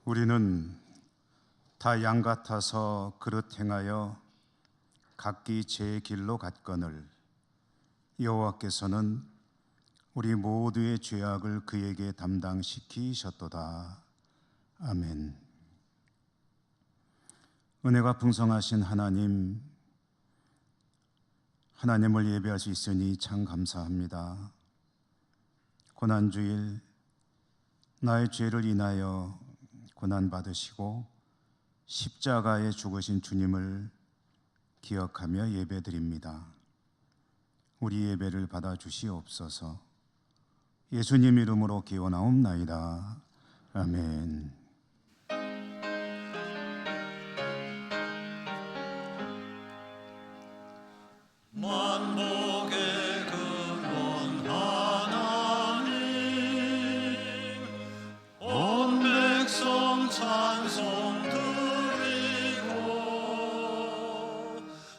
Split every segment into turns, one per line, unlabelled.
우리는 다 양 같아서 그릇 행하여 각기 제 길로 갔거늘 여호와께서는 우리 모두의 죄악을 그에게 담당시키셨도다. 아멘. 은혜가 풍성하신 하나님을 예배할 수 있으니 참 감사합니다. 고난주일 나의 죄를 인하여 고난받으시고 십자가에 죽으신 주님을 기억하며 예배드립니다. 우리 예배를 받아주시옵소서. 예수님 이름으로 기원하옵나이다. 아멘.
만복의 근원 하나님, 온 백성 찬송 드리고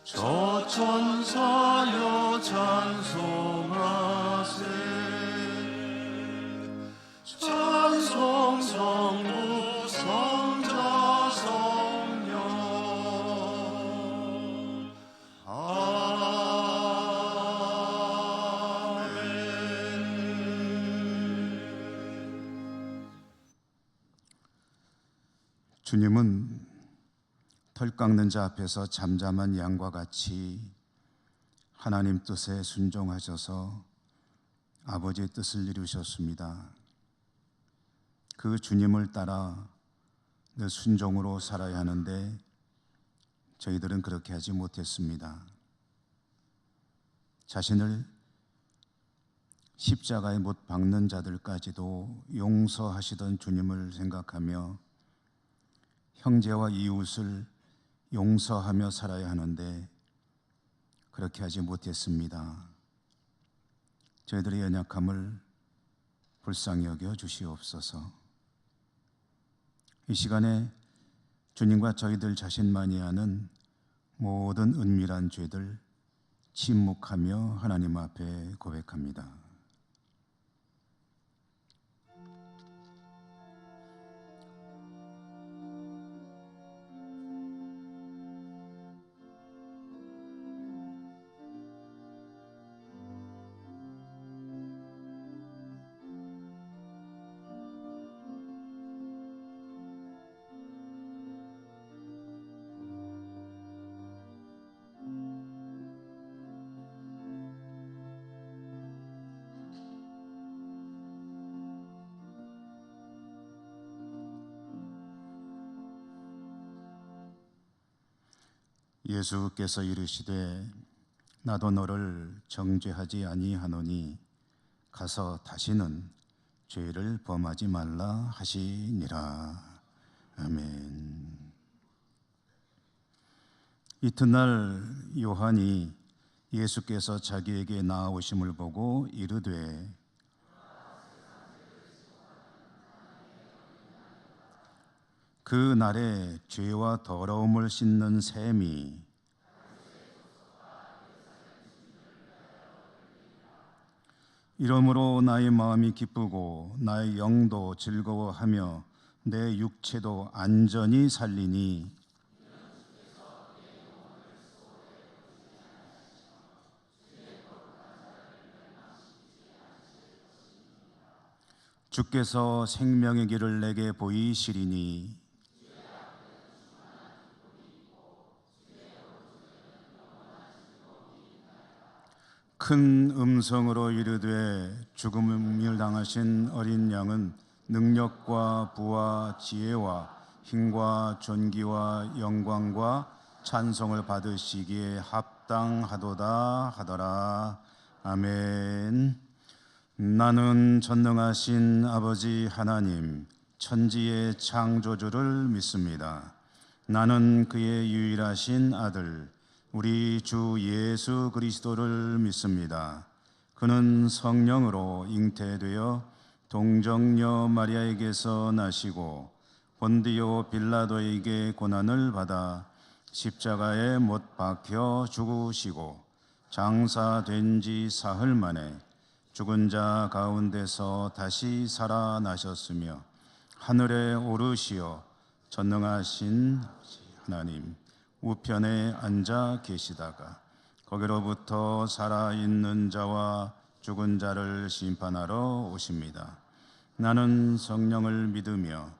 저 천사여 찬송하세. 찬송 성부 성자 성령
주님은 털 깎는 자 앞에서 잠잠한 양과 같이 하나님 뜻에 순종하셔서 아버지의 뜻을 이루셨습니다. 그 주님을 따라 늘 순종으로 살아야 하는데 저희들은 그렇게 하지 못했습니다. 자신을 십자가에 못 박는 자들까지도 용서하시던 주님을 생각하며 형제와 이웃을 용서하며 살아야 하는데 그렇게 하지 못했습니다. 저희들의 연약함을 불쌍히 여겨 주시옵소서. 이 시간에 주님과 저희들 자신만이 아는 모든 은밀한 죄들 침묵하며 하나님 앞에 고백합니다. 예수께서 이르시되 나도 너를 정죄하지 아니하노니 가서 다시는 죄를 범하지 말라 하시니라. 아멘. 이튿날 요한이 예수께서 자기에게 나아오심을 보고 이르되 그 날에 죄와 더러움을 씻는 셈이 이러므로 나의 마음이 기쁘고 나의 영도 즐거워하며 내 육체도 안전히 살리니 주께서 생명의 길을 내게 보이시리니 큰 음성으로 이르되 죽음을 당하신 어린 양은 능력과 부와 지혜와 힘과 존귀와 영광과 찬송을 받으시기에 합당하도다 하더라. 아멘. 나는 전능하신 아버지 하나님 천지의 창조주를 믿습니다. 나는 그의 유일하신 아들 우리 주 예수 그리스도를 믿습니다. 그는 성령으로 잉태되어 동정녀 마리아에게서 나시고 본디오 빌라도에게 고난을 받아 십자가에 못 박혀 죽으시고 장사된 지 사흘 만에 죽은 자 가운데서 다시 살아나셨으며 하늘에 오르시어 전능하신 하나님 우편에 앉아 계시다가 거기로부터 살아있는 자와 죽은 자를 심판하러 오십니다. 나는 성령을 믿으며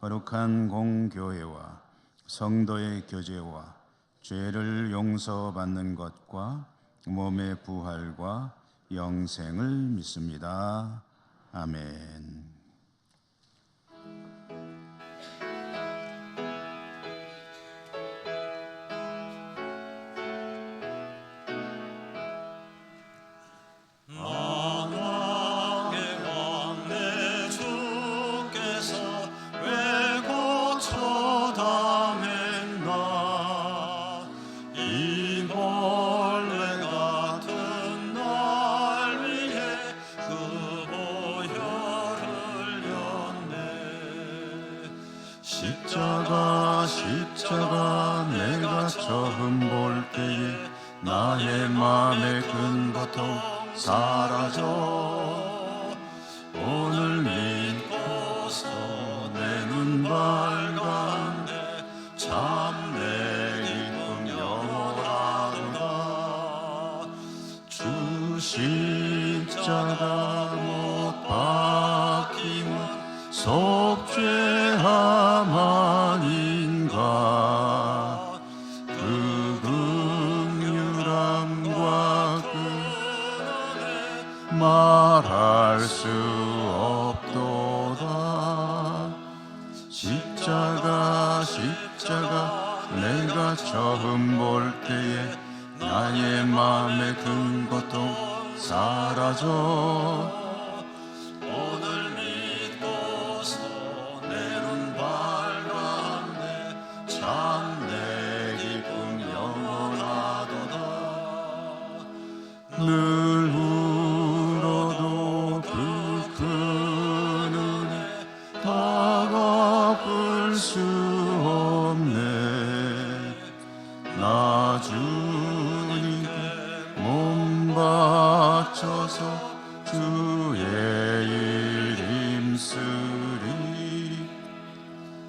거룩한 공교회와 성도의 교제와 죄를 용서받는 것과 몸의 부활과 영생을 믿습니다. 아멘.
만왕의 왕 내 주께서 왜 곧 쳐다맨나 이 벌레 같은 날 위해 그 보혈을 흘렸네.
십자가 내가 처음 볼 때에 나의 맘의 큰 고통 사라져 오늘 믿고서 내 눈 밝았네. 참 내 기쁨 영원하도다. 주 십자가 못 박힘은 속죄함 아닌가. 그 긍휼함과 그 말할 수 없도다. 십자가 내가 처음 볼 때에 나의 맘의 큰 고통 사라져
오늘 믿고서 내 눈 밝았네.
참 내 기쁨 영원하도다. 늘 울어도 그 큰 은혜 다 갚을 수 없네. 나 주님께 몸 바쳐서 주의 일 힘쓰리.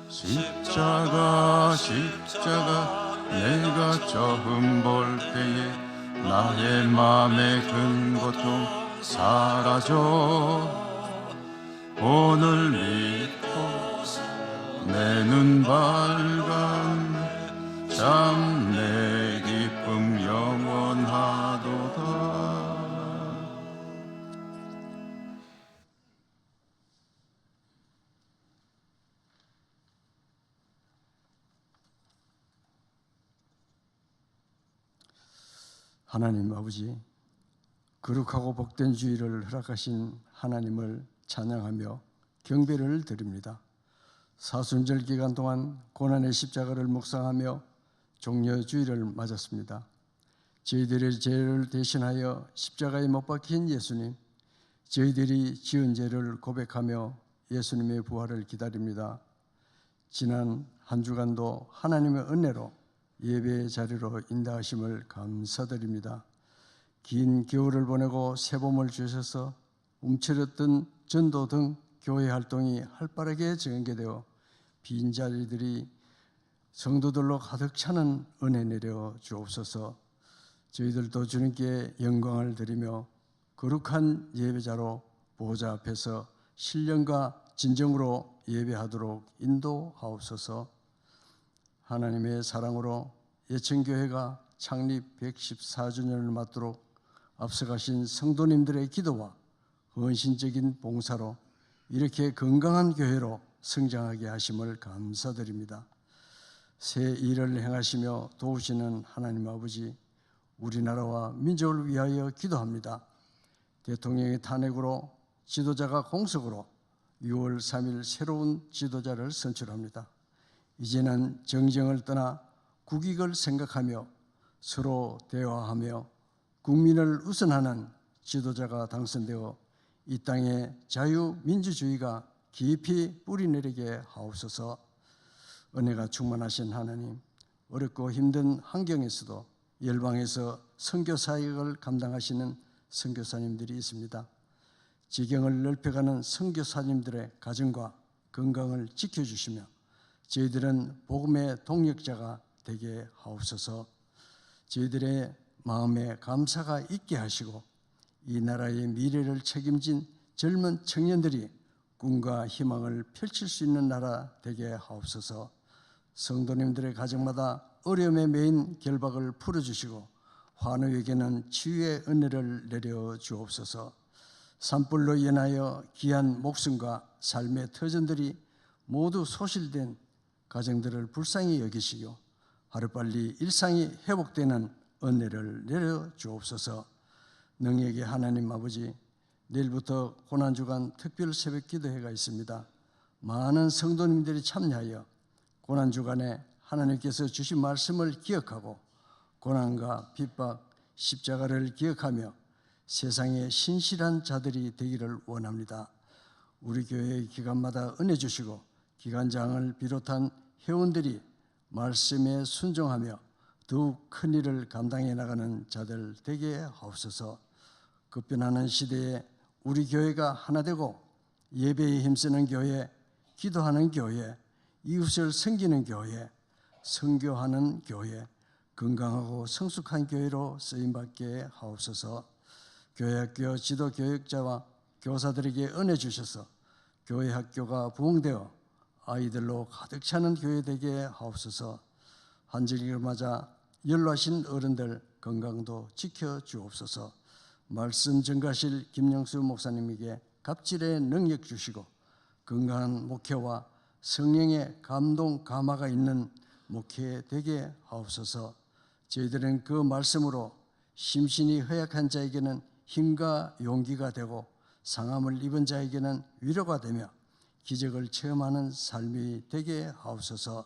십자가 내가 처음 볼 때에 나의 맘의 큰 고통 사라져 오늘 믿고서 내 눈 밝았네. 참 내 기쁨 영원하도다.
하나님 아버지, 거룩하고 복된 주일을 허락하신 하나님을 찬양하며 경배를 드립니다. 사순절 기간 동안 고난의 십자가를 묵상하며 종려주일을 맞았습니다. 저희들의 죄를 대신하여 십자가에 못 박힌 예수님, 저희들이 지은 죄를 고백하며 예수님의 부활을 기다립니다. 지난 한 주간도 하나님의 은혜로 예배 자리로 인도하심을 감사드립니다. 긴 겨울을 보내고 새봄을 주셔서 움츠렸던 전도 등 교회 활동이 활발하게 전개되어 빈자리들이 성도들로 가득 차는 은혜 내려 주옵소서. 저희들도 주님께 영광을 드리며 거룩한 예배자로 보좌 앞에서 신령과 진정으로 예배하도록 인도하옵소서. 하나님의 사랑으로 예천교회가 창립 114주년을 맞도록 앞서가신 성도님들의 기도와 헌신적인 봉사로 이렇게 건강한 교회로 성장하게 하심을 감사드립니다. 새 일을 행하시며 도우시는 하나님 아버지, 우리나라와 민족을 위하여 기도합니다. 대통령의 탄핵으로 지도자가 공석으로 6월 3일 새로운 지도자를 선출합니다. 이제는 정쟁을 떠나 국익을 생각하며 서로 대화하며 국민을 우선하는 지도자가 당선되어 이 땅에 자유민주주의가 깊이 뿌리내리게 하옵소서. 은혜가 충만하신 하나님, 어렵고 힘든 환경에서도 열방에서 선교 사역을 감당하시는 선교사님들이 있습니다. 지경을 넓혀가는 선교사님들의 가정과 건강을 지켜주시며 저희들은 복음의 동력자가 되게 하옵소서. 저희들의 마음에 감사가 있게 하시고 이 나라의 미래를 책임진 젊은 청년들이 꿈과 희망을 펼칠 수 있는 나라 되게 하옵소서. 성도님들의 가정마다 어려움에 매인 결박을 풀어주시고 환우에게는 치유의 은혜를 내려 주옵소서. 산불로 인하여 귀한 목숨과 삶의 터전들이 모두 소실된 가정들을 불쌍히 여기시고 하루빨리 일상이 회복되는 은혜를 내려 주옵소서. 능력의 하나님 아버지, 내일부터 고난주간 특별 새벽 기도회가 있습니다. 많은 성도님들이 참여하여 고난주간에 하나님께서 주신 말씀을 기억하고 고난과 핍박, 십자가를 기억하며 세상의 신실한 자들이 되기를 원합니다. 우리 교회의 기간마다 은혜 주시고 기간장을 비롯한 회원들이 말씀에 순종하며 더욱 큰 일을 감당해 나가는 자들 되게 하옵소서. 급변하는 시대에 우리 교회가 하나 되고 예배에 힘쓰는 교회, 기도하는 교회, 이웃을 섬기는 교회, 선교하는 교회, 건강하고 성숙한 교회로 쓰임받게 하옵소서. 교회학교 지도교육자와 교사들에게 은혜 주셔서 교회 학교가 부흥되어 아이들로 가득 차는 교회 되게 하옵소서. 한절기를 맞아 연로하신 어른들 건강도 지켜주옵소서. 말씀 전가실 김영수 목사님에게 갑질의 능력 주시고 건강한 목회와 성령의 감동 감화가 있는 목회 되게 하옵소서. 저희들은 그 말씀으로 심신이 허약한 자에게는 힘과 용기가 되고 상함을 입은 자에게는 위로가 되며 기적을 체험하는 삶이 되게 하옵소서.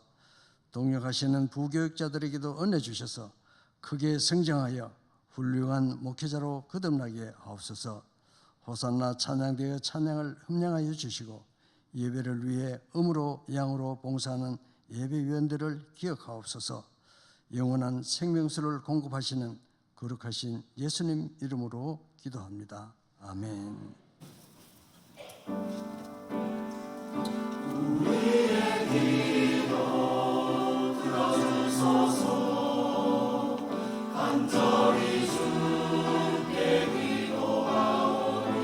동역하시는 부교육자들에게도 은혜 주셔서 크게 성장하여 훌륭한 목회자로 거듭나게 하옵소서. 호산나 찬양되어 찬양을 흠량하여 주시고 예배를 위해 음으로 양으로 봉사하는 예배위원들을 기억하옵소서. 영원한 생명수를 공급하시는 거룩하신 예수님 이름으로 기도합니다. 아멘.
우리의 기도 들어주소서. 간절히 주께 기도하오니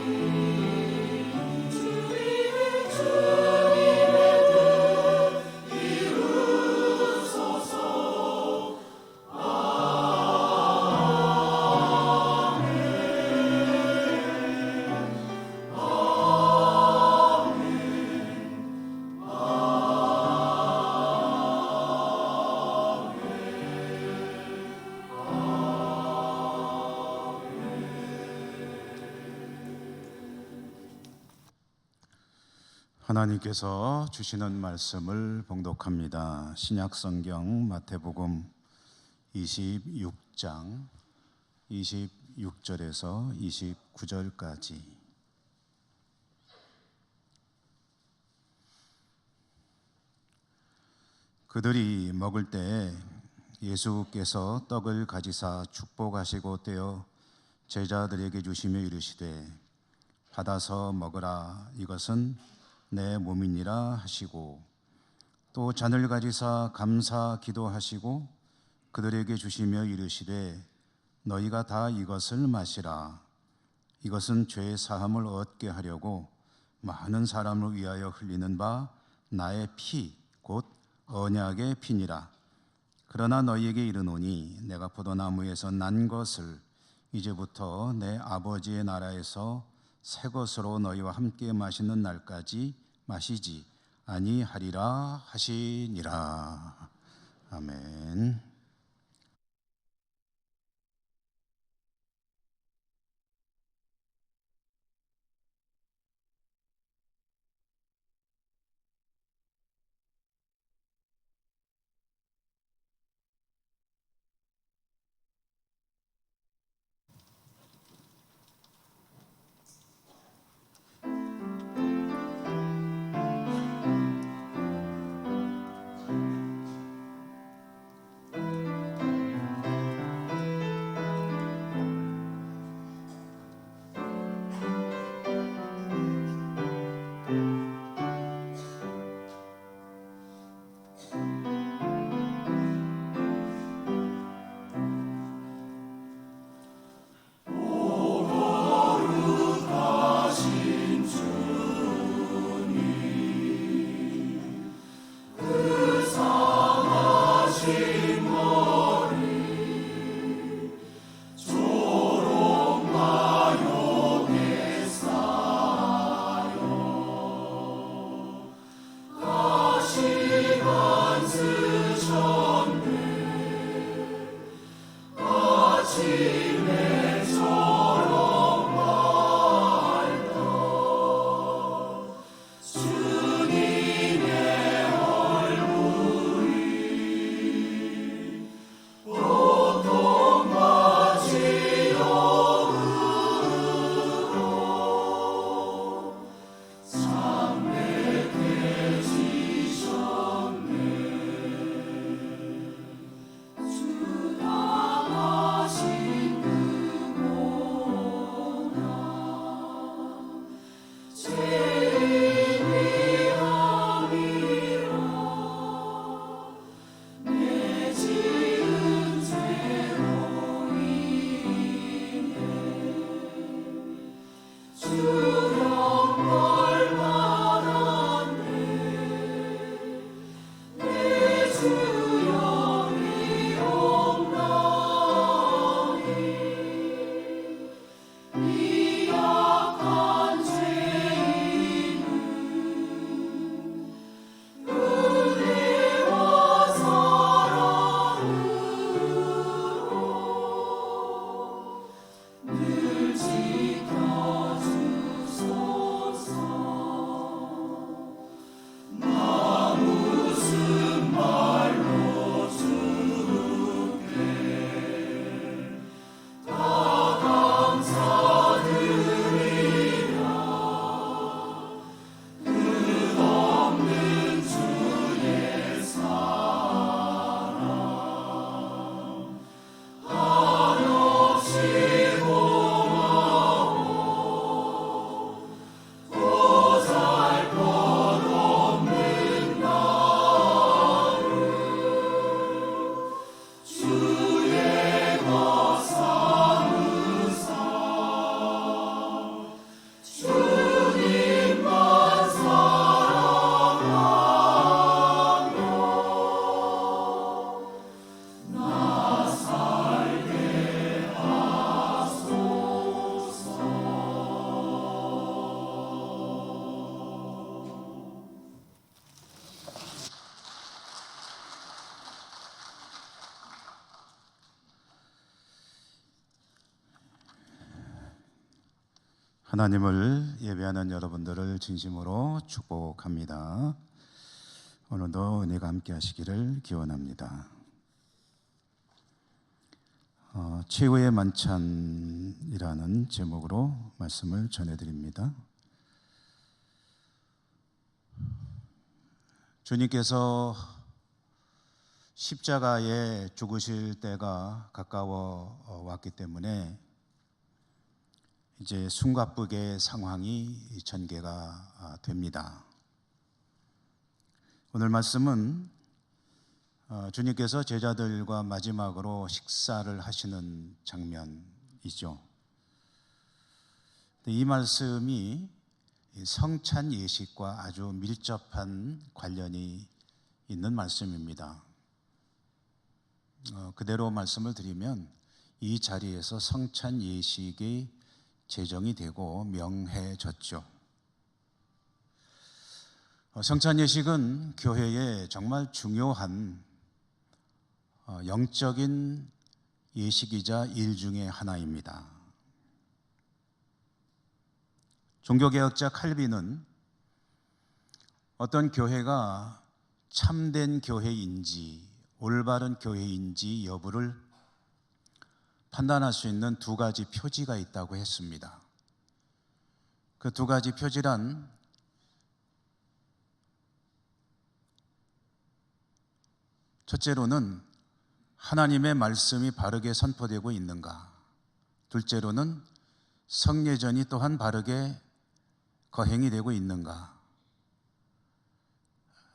주님의 뜻 이루소서.
하나님께서 주시는 말씀을 봉독합니다. 신약성경 마태복음 26장 26절에서 29절까지. 그들이 먹을 때 예수께서 떡을 가지사 축복하시고 떼어 제자들에게 주시며 이르시되 받아서 먹으라, 이것은 내 몸이니라 하시고, 또 잔을 가지사 감사 기도하시고 그들에게 주시며 이르시되 너희가 다 이것을 마시라, 이것은 죄 사함을 얻게 하려고 많은 사람을 위하여 흘리는 바 나의 피 곧 언약의 피니라. 그러나 너희에게 이르노니 내가 포도나무에서 난 것을 이제부터 내 아버지의 나라에서 새 것으로 너희와 함께 마시는 날까지 마시지 아니하리라 하시니라. 아멘. 하나님을 예배하는 여러분들을 진심으로 축복합니다. 오늘도 은혜가 함께 하시기를 기원합니다. 최후의 만찬이라는 제목으로 말씀을 전해드립니다. 주님께서 십자가에 죽으실 때가 가까워 왔기 때문에 이제 숨가쁘게 상황이 전개가 됩니다. 오늘 말씀은 주님께서 제자들과 마지막으로 식사를 하시는 장면이죠. 이 말씀이 성찬 예식과 아주 밀접한 관련이 있는 말씀입니다. 그대로 말씀을 드리면 이 자리에서 성찬 예식이 제정이 되고 명해졌죠. 성찬 예식은 교회의 정말 중요한 영적인 예식이자 일 중에 하나입니다. 종교개혁자 칼빈은 어떤 교회가 참된 교회인지 올바른 교회인지 여부를 판단할 수 있는 두 가지 표지가 있다고 했습니다. 그 두 가지 표지란 첫째로는 하나님의 말씀이 바르게 선포되고 있는가, 둘째로는 성례전이 또한 바르게 거행이 되고 있는가.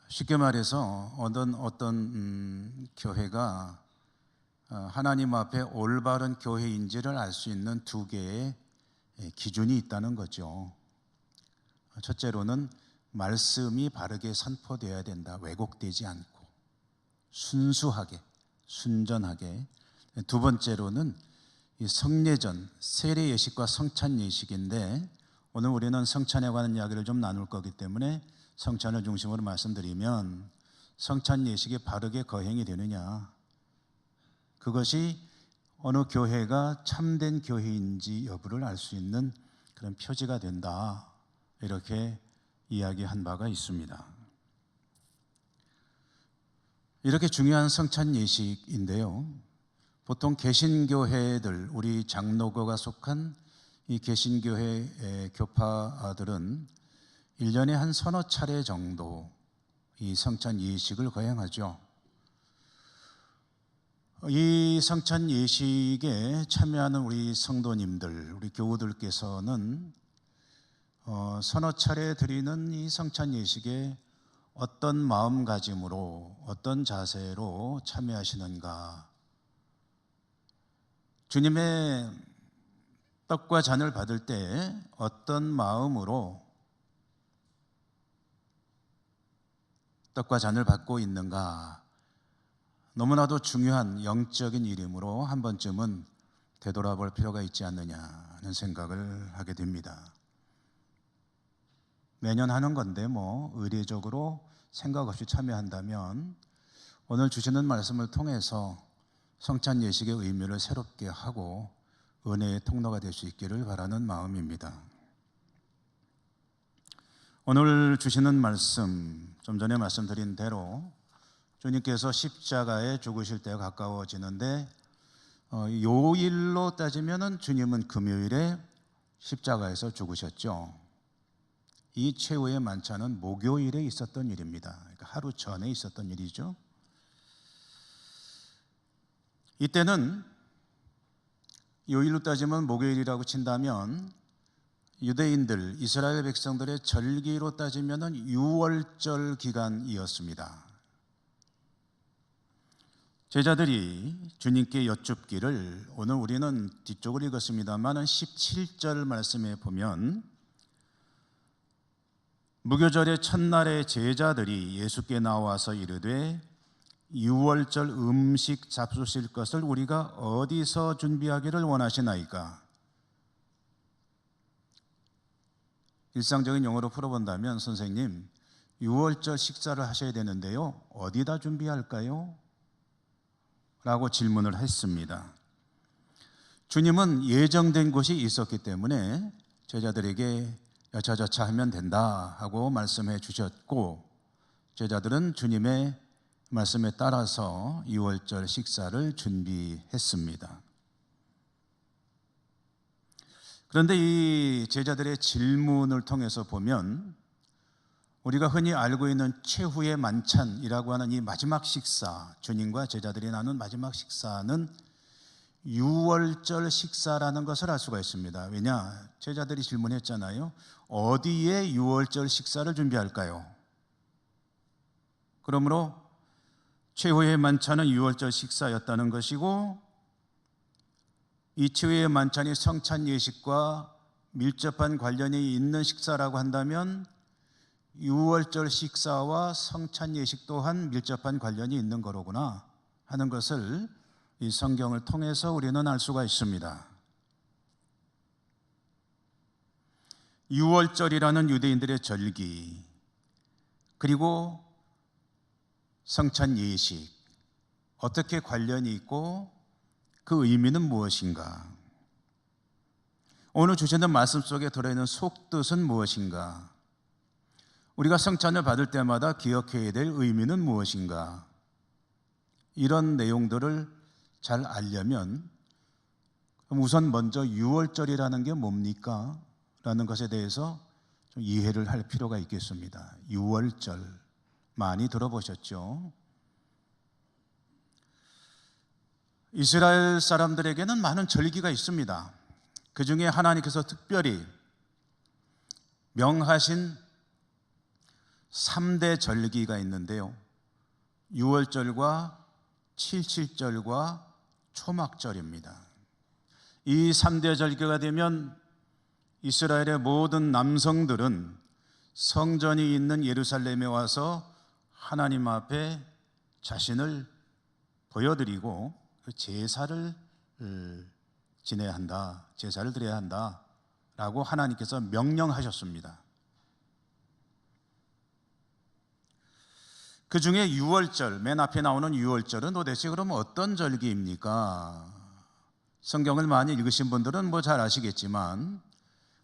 쉽게 말해서 어떤 교회가 하나님 앞에 올바른 교회인지를 알 수 있는 두 개의 기준이 있다는 거죠. 첫째로는 말씀이 바르게 선포되어야 된다. 왜곡되지 않고 순수하게, 순전하게. 두 번째로는 이 성례전, 세례 예식과 성찬 예식인데 오늘 우리는 성찬에 관한 이야기를 좀 나눌 거기 때문에 성찬을 중심으로 말씀드리면 성찬 예식이 바르게 거행이 되느냐, 그것이 어느 교회가 참된 교회인지 여부를 알 수 있는 그런 표지가 된다, 이렇게 이야기한 바가 있습니다. 이렇게 중요한 성찬 예식인데요, 보통 개신교회들, 우리 장로교가 속한 이 개신교회 교파들은 1년에 한 서너 차례 정도 이 성찬 예식을 거행하죠. 이 성찬 예식에 참여하는 우리 성도님들, 우리 교우들께서는 서너 차례 드리는 이 성찬 예식에 어떤 마음가짐으로, 어떤 자세로 참여하시는가, 주님의 떡과 잔을 받을 때 어떤 마음으로 떡과 잔을 받고 있는가, 너무나도 중요한 영적인 일이므로 한 번쯤은 되돌아볼 필요가 있지 않느냐는 생각을 하게 됩니다. 매년 하는 건데 의례적으로 생각 없이 참여한다면 오늘 주시는 말씀을 통해서 성찬 예식의 의미를 새롭게 하고 은혜의 통로가 될 수 있기를 바라는 마음입니다. 오늘 주시는 말씀, 좀 전에 말씀드린 대로 주님께서 십자가에 죽으실 때가 가까워지는데 요일로 따지면 주님은 금요일에 십자가에서 죽으셨죠. 이 최후의 만찬은 목요일에 있었던 일입니다. 그러니까 하루 전에 있었던 일이죠. 이때는 요일로 따지면 목요일이라고 친다면 유대인들, 이스라엘 백성들의 절기로 따지면 6월절 기간이었습니다. 제자들이 주님께 여쭙기를, 오늘 우리는 뒤쪽을 읽었습니다만 17절 말씀에 보면 무교절의 첫날에 제자들이 예수께 나와서 이르되 6월절 음식 잡수실 것을 우리가 어디서 준비하기를 원하시나이까? 일상적인 용어로 풀어본다면, 선생님 6월절 식사를 하셔야 되는데요, 어디다 준비할까요? 라고 질문을 했습니다. 주님은 예정된 곳이 있었기 때문에 제자들에게 여차저차 하면 된다 하고 말씀해 주셨고, 제자들은 주님의 말씀에 따라서 유월절 식사를 준비했습니다. 그런데 이 제자들의 질문을 통해서 보면 우리가 흔히 알고 있는 최후의 만찬이라고 하는 이 마지막 식사, 주님과 제자들이 나눈 마지막 식사는 유월절 식사라는 것을 알 수가 있습니다. 왜냐? 제자들이 질문했잖아요. 어디에 유월절 식사를 준비할까요? 그러므로 최후의 만찬은 유월절 식사였다는 것이고, 이 최후의 만찬이 성찬 예식과 밀접한 관련이 있는 식사라고 한다면 유월절 식사와 성찬 예식 또한 밀접한 관련이 있는 거로구나 하는 것을 이 성경을 통해서 우리는 알 수가 있습니다. 유월절이라는 유대인들의 절기, 그리고 성찬 예식, 어떻게 관련이 있고 그 의미는 무엇인가? 오늘 주시는 말씀 속에 들어있는 속뜻은 무엇인가? 우리가 성찬을 받을 때마다 기억해야 될 의미는 무엇인가? 이런 내용들을 잘 알려면 우선 먼저 유월절이라는 게 뭡니까? 라는 것에 대해서 좀 이해를 할 필요가 있겠습니다. 유월절 많이 들어보셨죠? 이스라엘 사람들에게는 많은 절기가 있습니다. 그 중에 하나님께서 특별히 명하신 3대 절기가 있는데요. 유월절과 칠칠절과 초막절입니다. 이 3대 절기가 되면 이스라엘의 모든 남성들은 성전이 있는 예루살렘에 와서 하나님 앞에 자신을 보여드리고 제사를 지내야 한다, 제사를 드려야 한다라고 하나님께서 명령하셨습니다. 그 중에 유월절, 맨 앞에 나오는 유월절은 도대체 그럼 어떤 절기입니까? 성경을 많이 읽으신 분들은 뭐 잘 아시겠지만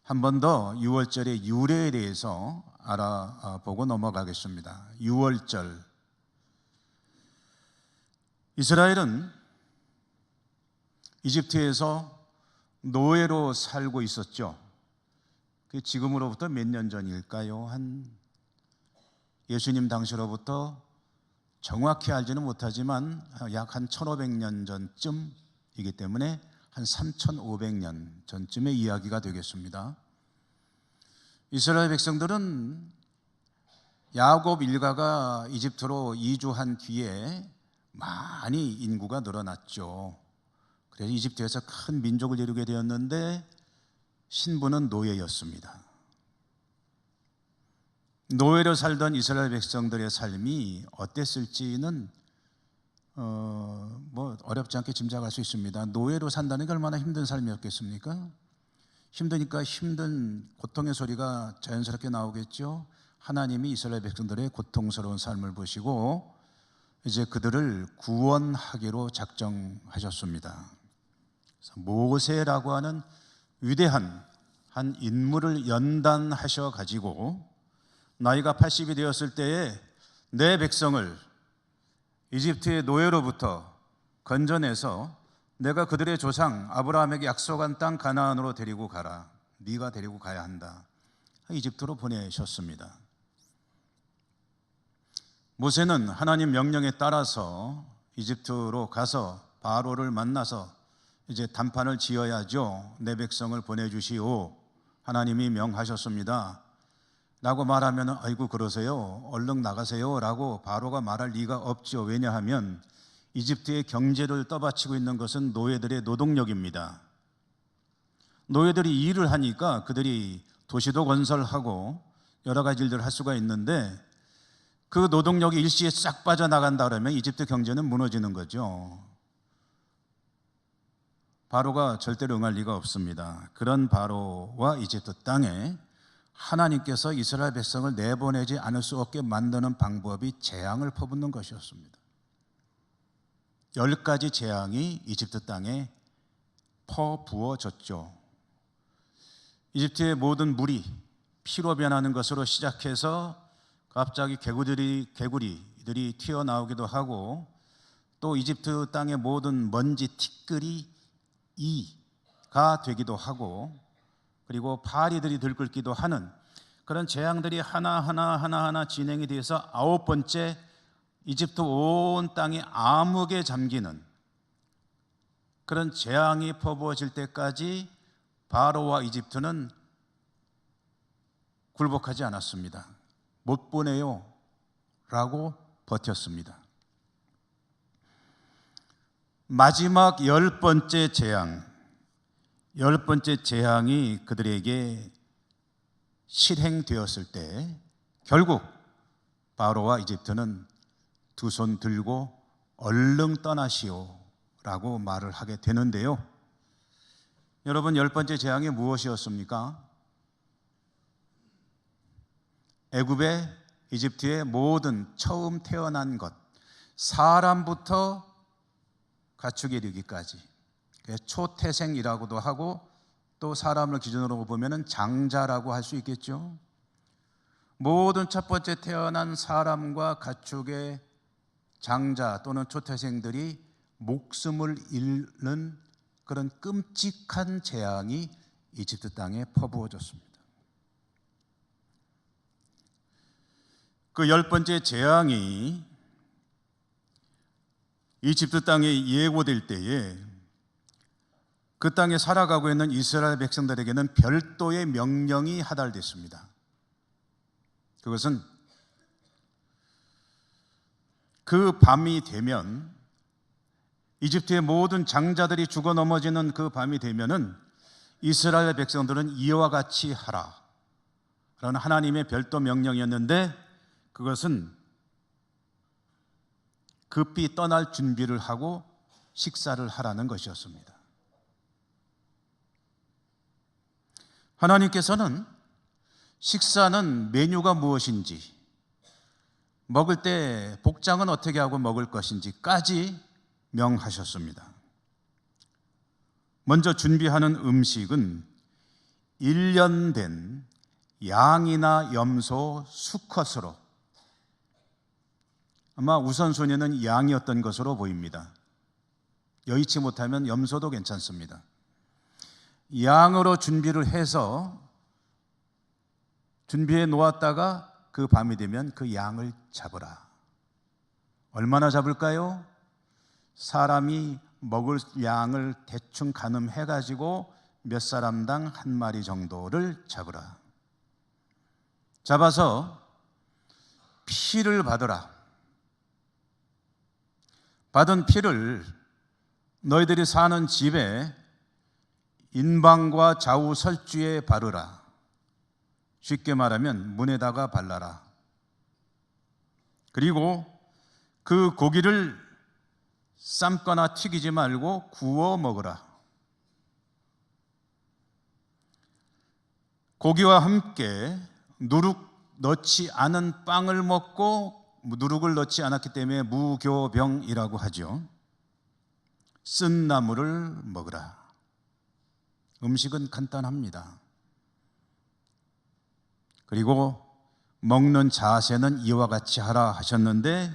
한 번 더 유월절의 유래에 대해서 알아보고 넘어가겠습니다. 유월절, 이스라엘은 이집트에서 노예로 살고 있었죠. 지금으로부터 몇 년 전일까요? 예수님 당시로부터 정확히 알지는 못하지만 약 한 1500년 전쯤이기 때문에 한 3500년 전쯤의 이야기가 되겠습니다. 이스라엘 백성들은 야곱 일가가 이집트로 이주한 뒤에 많이 인구가 늘어났죠. 그래서 이집트에서 큰 민족을 이루게 되었는데 신부는 노예였습니다. 노예로 살던 이스라엘 백성들의 삶이 어땠을지는 뭐 어렵지 않게 짐작할 수 있습니다. 노예로 산다는 게 얼마나 힘든 삶이었겠습니까? 힘드니까 힘든 고통의 소리가 자연스럽게 나오겠죠. 하나님이 이스라엘 백성들의 고통스러운 삶을 보시고 이제 그들을 구원하기로 작정하셨습니다. 그래서 모세라고 하는 위대한 한 인물을 연단하셔 가지고 나이가 80이 되었을 때에 내 백성을 이집트의 노예로부터 건져내서 내가 그들의 조상 아브라함에게 약속한 땅 가나안으로 데리고 가라. 네가 데리고 가야 한다. 이집트로 보내셨습니다. 모세는 하나님 명령에 따라서 이집트로 가서 바로를 만나서 이제 단판을 지어야죠. 내 백성을 보내주시오. 하나님이 명하셨습니다. 라고 말하면 아이고 그러세요. 얼른 나가세요. 라고 바로가 말할 리가 없죠. 왜냐하면 이집트의 경제를 떠받치고 있는 것은 노예들의 노동력입니다. 노예들이 일을 하니까 그들이 도시도 건설하고 여러 가지 일들을 할 수가 있는데 그 노동력이 일시에 싹 빠져나간다 그러면 이집트 경제는 무너지는 거죠. 바로가 절대로 응할 리가 없습니다. 그런 바로와 이집트 땅에 하나님께서 이스라엘 백성을 내보내지 않을 수 없게 만드는 방법이 재앙을 퍼붓는 것이었습니다. 10가지 재앙이 이집트 땅에 퍼부어졌죠. 이집트의 모든 물이 피로 변하는 것으로 시작해서 갑자기 개구리들이 튀어나오기도 하고, 또 이집트 땅의 모든 먼지 티끌이 이가 되기도 하고, 그리고 파리들이 들끓기도 하는 그런 재앙들이 하나하나 진행이 돼서 9번째 이집트 온 땅이 암흑에 잠기는 그런 재앙이 퍼부어질 때까지 바로와 이집트는 굴복하지 않았습니다. 못 보내요 라고 버텼습니다. 마지막 10번째 재앙이 그들에게 실행되었을 때 결국 바로와 이집트는 두 손 들고 얼른 떠나시오 라고 말을 하게 되는데요. 여러분, 10번째 재앙이 무엇이었습니까? 애굽의 이집트의 모든 처음 태어난 것, 사람부터 가축에 이르기까지, 초태생이라고도 하고 또 사람을 기준으로 보면 장자라고 할 수 있겠죠. 모든 첫 번째 태어난 사람과 가축의 장자 또는 초태생들이 목숨을 잃는 그런 끔찍한 재앙이 이집트 땅에 퍼부어졌습니다. 그 10번째 재앙이 이집트 땅에 예고될 때에 그 땅에 살아가고 있는 이스라엘 백성들에게는 별도의 명령이 하달됐습니다. 그것은 그 밤이 되면, 이집트의 모든 장자들이 죽어 넘어지는 그 밤이 되면은 이스라엘 백성들은 이와 같이 하라 라는 하나님의 별도 명령이었는데, 그것은 급히 떠날 준비를 하고 식사를 하라는 것이었습니다. 하나님께서는 식사는 메뉴가 무엇인지, 먹을 때 복장은 어떻게 하고 먹을 것인지까지 명하셨습니다. 먼저 준비하는 음식은 1년 된 양이나 염소 수컷으로, 아마 우선순위는 양이었던 것으로 보입니다. 여의치 못하면 염소도 괜찮습니다. 양으로 준비를 해서 준비해 놓았다가 그 밤이 되면 그 양을 잡으라. 얼마나 잡을까요? 사람이 먹을 양을 대충 가늠해 가지고 몇 사람당 한 마리 정도를 잡으라. 잡아서 피를 받으라. 받은 피를 너희들이 사는 집에 인방과 좌우 설주에 바르라. 쉽게 말하면 문에다가 발라라. 그리고 그 고기를 삶거나 튀기지 말고 구워 먹으라. 고기와 함께 누룩 넣지 않은 빵을 먹고, 누룩을 넣지 않았기 때문에 무교병이라고 하죠. 쓴 나물을 먹으라. 음식은 간단합니다. 그리고 먹는 자세는 이와 같이 하라 하셨는데,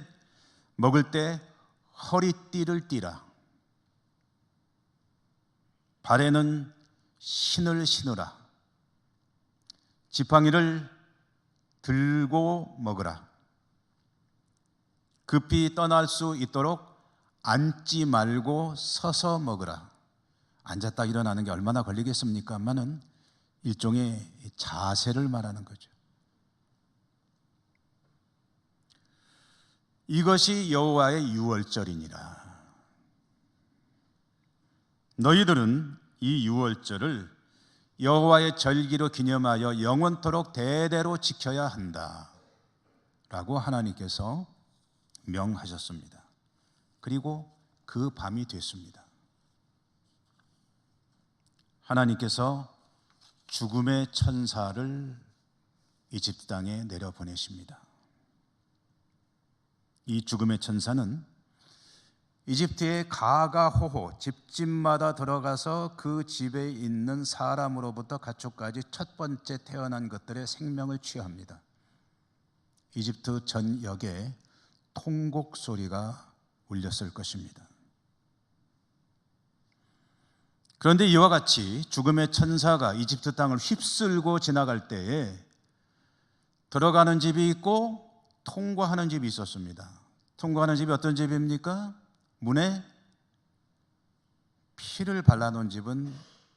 먹을 때 허리띠를 띠라. 발에는 신을 신으라. 지팡이를 들고 먹으라. 급히 떠날 수 있도록 앉지 말고 서서 먹으라. 앉았다 일어나는 게 얼마나 걸리겠습니까만은 일종의 자세를 말하는 거죠. 이것이 여호와의 유월절이니라. 너희들은 이 유월절을 여호와의 절기로 기념하여 영원토록 대대로 지켜야 한다 라고 하나님께서 명하셨습니다. 그리고 그 밤이 됐습니다. 하나님께서 죽음의 천사를 이집트 땅에 내려보내십니다. 이 죽음의 천사는 이집트의 가가호호 집집마다 들어가서 그 집에 있는 사람으로부터 가축까지 첫 번째 태어난 것들의 생명을 취합니다. 이집트 전역에 통곡 소리가 울렸을 것입니다. 그런데 이와 같이 죽음의 천사가 이집트 땅을 휩쓸고 지나갈 때에 들어가는 집이 있고 통과하는 집이 있었습니다. 통과하는 집이 어떤 집입니까? 문에 피를 발라놓은 집은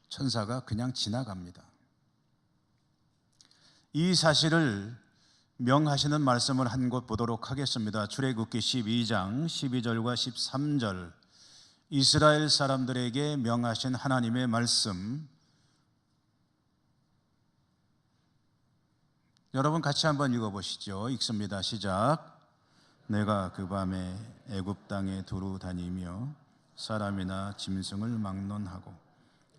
천사가 그냥 지나갑니다. 이 사실을 명하시는 말씀을 한 곳 보도록 하겠습니다. 출애굽기 12장 12절과 13절, 이스라엘 사람들에게 명하신 하나님의 말씀, 여러분 같이 한번 읽어보시죠. 읽습니다. 시작. 내가 그 밤에 애굽 땅에 두루 다니며 사람이나 짐승을 막론하고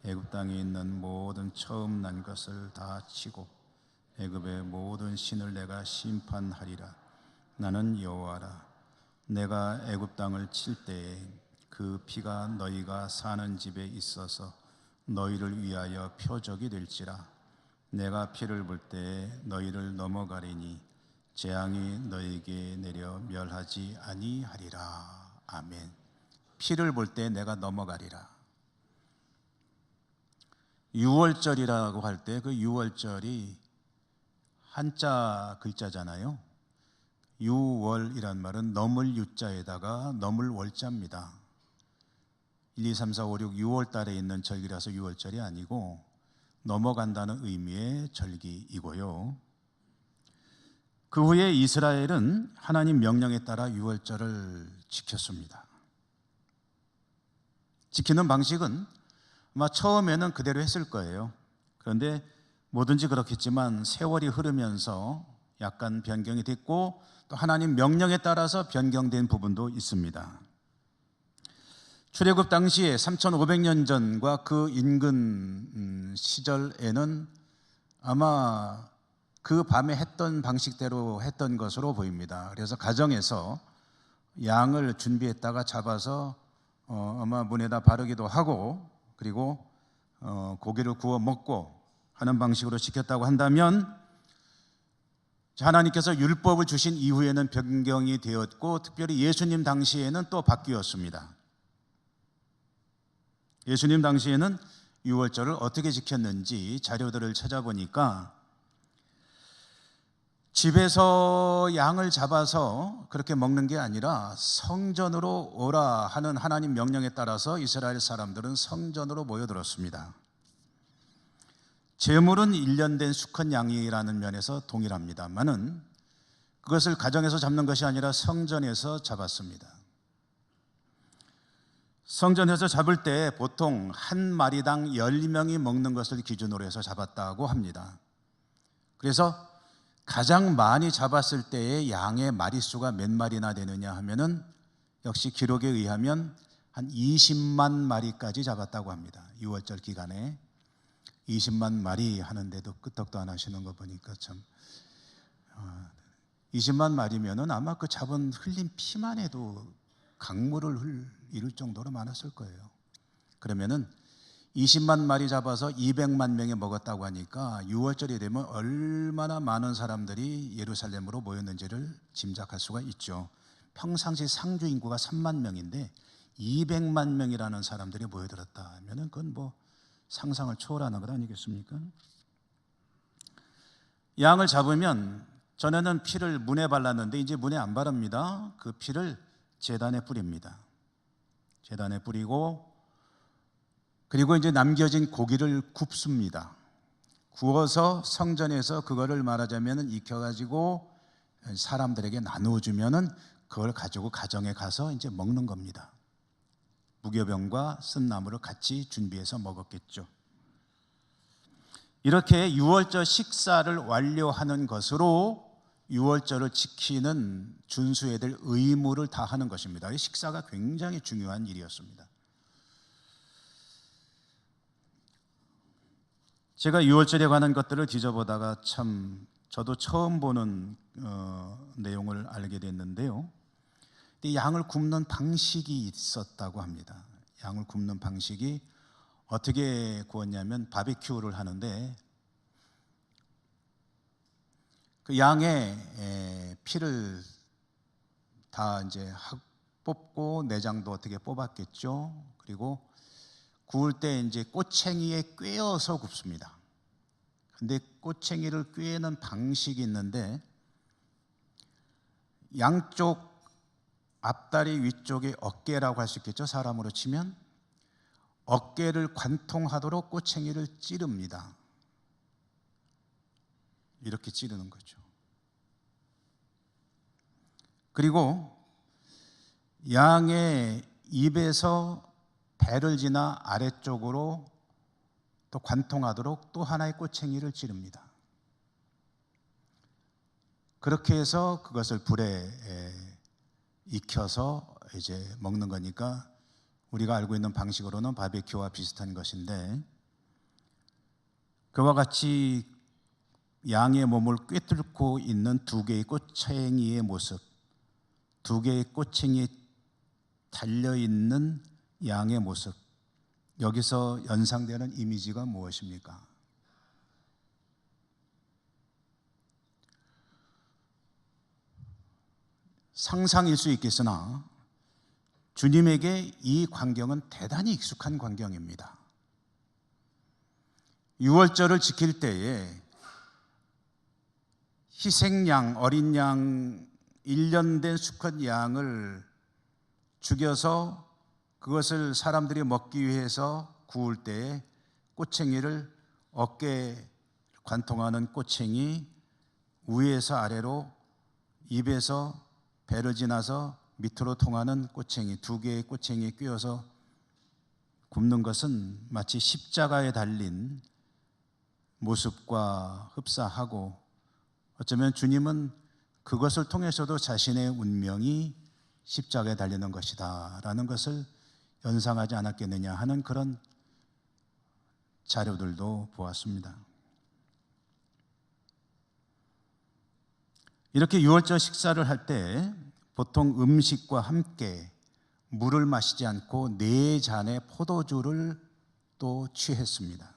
애굽 땅에 있는 모든 처음 난 것을 다 치고 애굽의 모든 신을 내가 심판하리라. 나는 여호와라. 내가 애굽 땅을 칠 때에 그 피가 너희가 사는 집에 있어서 너희를 위하여 표적이 될지라. 내가 피를 볼 때에 너희를 넘어가리니 재앙이 너희에게 내려 멸하지 아니하리라. 아멘. 피를 볼 때 내가 넘어가리라. 유월절이라고 할 때 그 유월절이 한자 글자잖아요. 유월이란 말은 넘을 유자에다가 넘을 월자입니다. 1, 2, 3, 4, 5, 6, 6월 달에 있는 절기라서 유월절이 아니고 넘어간다는 의미의 절기이고요. 그 후에 이스라엘은 하나님 명령에 따라 유월절을 지켰습니다. 지키는 방식은 아마 처음에는 그대로 했을 거예요. 그런데 뭐든지 그렇겠지만 세월이 흐르면서 약간 변경이 됐고 또 하나님 명령에 따라서 변경된 부분도 있습니다. 출애굽 당시에 3,500년 전과 그 인근 시절에는 아마 그 밤에 했던 방식대로 했던 것으로 보입니다. 그래서 가정에서 양을 준비했다가 잡아서 아마 문에다 바르기도 하고 그리고 고기를 구워 먹고 하는 방식으로 지켰다고 한다면 하나님께서 율법을 주신 이후에는 변경이 되었고 특별히 예수님 당시에는 또 바뀌었습니다. 예수님 당시에는 유월절을 어떻게 지켰는지 자료들을 찾아보니까 집에서 양을 잡아서 그렇게 먹는 게 아니라 성전으로 오라 하는 하나님 명령에 따라서 이스라엘 사람들은 성전으로 모여들었습니다. 제물은 1년 된 수컷 양이라는 면에서 동일합니다만은 그것을 가정에서 잡는 것이 아니라 성전에서 잡았습니다. 성전에서 잡을 때 보통 한 마리당 10명이 먹는 것을 기준으로 해서 잡았다고 합니다. 그래서 가장 많이 잡았을 때의 양의 마리수가 몇 마리나 되느냐 하면은 역시 기록에 의하면 한 20만 마리까지 잡았다고 합니다. 6월절 기간에 20만 마리 하는데도 끄떡도 안 하시는 거 보니까 참 20만 마리면은 아마 그 잡은 흘린 피만 해도 강물을 이룰 정도로 많았을 거예요. 그러면은 20만 마리 잡아서 200만 명이 먹었다고 하니까 6월절이 되면 얼마나 많은 사람들이 예루살렘으로 모였는지를 짐작할 수가 있죠. 평상시 상주 인구가 3만 명인데 200만 명이라는 사람들이 모여들었다 하면은 그건 뭐 상상을 초월하는 것 아니겠습니까? 양을 잡으면 전에는 피를 문에 발랐는데 이제 문에 안 바릅니다. 그 피를 제단에 뿌립니다. 제단에 뿌리고 그리고 이제 남겨진 고기를 굽습니다. 구워서 성전에서 그거를 말하자면 익혀가지고 사람들에게 나누어주면은 그걸 가지고 가정에 가서 이제 먹는 겁니다. 무교병과 쓴나물을 같이 준비해서 먹었겠죠. 이렇게 유월절 식사를 완료하는 것으로 유월절을 지키는 준수해야 될 의무를 다하는 것입니다. 이 식사가 굉장히 중요한 일이었습니다. 제가 유월절에 관한 것들을 뒤져보다가 참 저도 처음 보는 내용을 알게 됐는데요. 근데 양을 굽는 방식이 있었다고 합니다. 양을 굽는 방식이 어떻게 구웠냐면 바비큐를 하는데 그 양의 피를 다 이제 뽑고 내장도 어떻게 뽑았겠죠. 그리고 구울 때 이제 꼬챙이에 꿰어서 굽습니다. 근데 꼬챙이를 꿰는 방식이 있는데 양쪽 앞다리 위쪽에 어깨라고 할 수 있겠죠. 사람으로 치면 어깨를 관통하도록 꼬챙이를 찌릅니다. 이렇게 찌르는 거죠. 그리고 양의 입에서 배를 지나 아래쪽으로 또 관통하도록 또 하나의 꼬챙이를 찌릅니다. 그렇게 해서 그것을 불에 익혀서 이제 먹는 거니까 우리가 알고 있는 방식으로는 바비큐와 비슷한 것인데, 그와 같이 양의 몸을 꿰뚫고 있는 두 개의 꼬챙이의 모습, 두 개의 꼬챙이에 달려있는 양의 모습, 여기서 연상되는 이미지가 무엇입니까? 상상일 수 있겠으나 주님에게 이 광경은 대단히 익숙한 광경입니다. 유월절을 지킬 때에 희생양, 어린 양, 1년 된 수컷 양을 죽여서 그것을 사람들이 먹기 위해서 구울 때에 꼬챙이를 어깨에 관통하는 꼬챙이, 위에서 아래로 입에서 배를 지나서 밑으로 통하는 꼬챙이, 두 개의 꼬챙이에 끼워서 굽는 것은 마치 십자가에 달린 모습과 흡사하고, 어쩌면 주님은 그것을 통해서도 자신의 운명이 십자가에 달리는 것이다 라는 것을 연상하지 않았겠느냐 하는 그런 자료들도 보았습니다. 이렇게 유월절 식사를 할 때 보통 음식과 함께 물을 마시지 않고 4잔의 포도주를 또 취했습니다.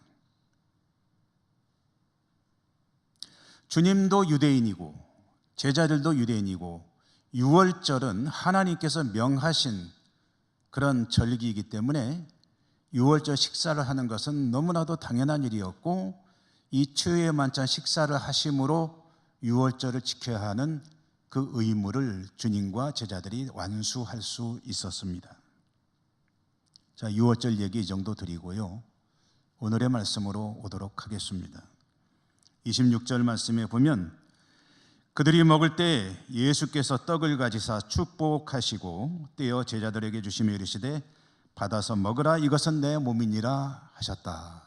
주님도 유대인이고 제자들도 유대인이고 유월절은 하나님께서 명하신 그런 절기이기 때문에 유월절 식사를 하는 것은 너무나도 당연한 일이었고, 이 추유의 만찬 식사를 하심으로 유월절을 지켜야 하는 그 의무를 주님과 제자들이 완수할 수 있었습니다. 자, 유월절 얘기 이 정도 드리고요, 오늘의 말씀으로 오도록 하겠습니다. 26절 말씀에 보면 그들이 먹을 때 예수께서 떡을 가지사 축복하시고 떼어 제자들에게 주시며 이르시되 받아서 먹으라, 이것은 내 몸이니라 하셨다.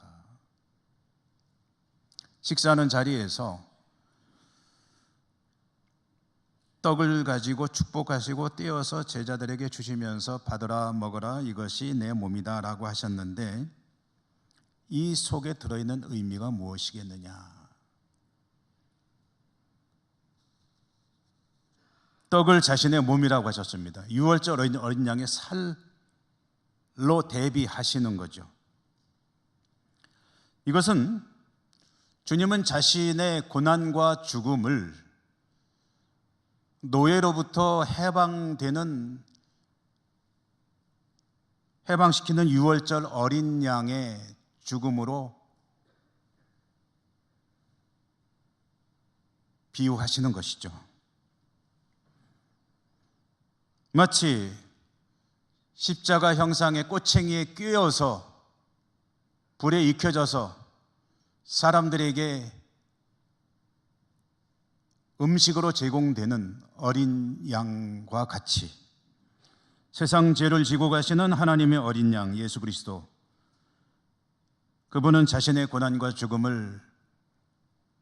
식사하는 자리에서 떡을 가지고 축복하시고 떼어서 제자들에게 주시면서 받으라 먹으라, 이것이 내 몸이다 라고 하셨는데, 이 속에 들어있는 의미가 무엇이겠느냐? 떡을 자신의 몸이라고 하셨습니다. 유월절 어린 양의 살로 대비하시는 거죠. 이것은 주님은 자신의 고난과 죽음을 노예로부터 해방시키는 유월절 어린 양의 죽음으로 비유하시는 것이죠. 마치 십자가 형상의 꼬챙이에 끼어서 불에 익혀져서 사람들에게 음식으로 제공되는 어린 양과 같이 세상 죄를 지고 가시는 하나님의 어린 양 예수 그리스도, 그분은 자신의 고난과 죽음을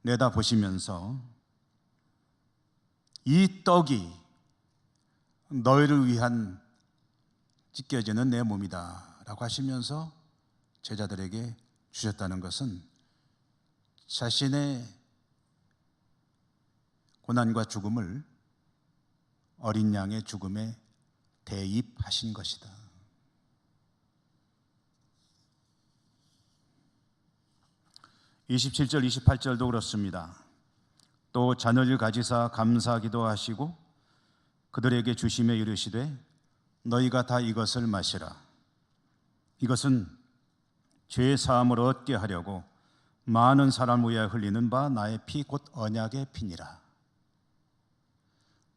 내다보시면서 이 떡이 너희를 위한 찢겨지는 내 몸이다 라고 하시면서 제자들에게 주셨다는 것은 자신의 고난과 죽음을 어린 양의 죽음에 대입하신 것이다. (27절) 28절도 그렇습니다. 또 자녀를 가지사 감사하기도 하시고 그들에게 주시며 이르시되 너희가 다 이것을 마시라. 이것은 죄 사함을 얻게 하려고 많은 사람을 위하여 흘리는 바 나의 피 곧 언약의 피니라.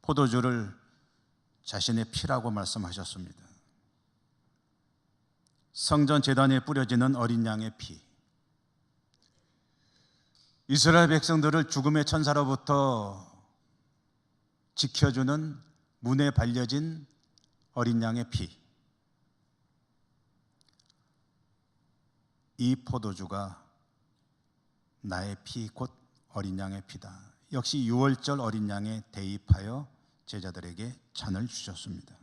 포도주를 자신의 피라고 말씀하셨습니다. 성전 제단에 뿌려지는 어린 양의 피, 이스라엘 백성들을 죽음의 천사로부터 지켜주는 문에 발려진 어린 양의 피, 이 포도주가 나의 피 곧 어린 양의 피다. 역시 유월절 어린 양에 대입하여 제자들에게 잔을 주셨습니다.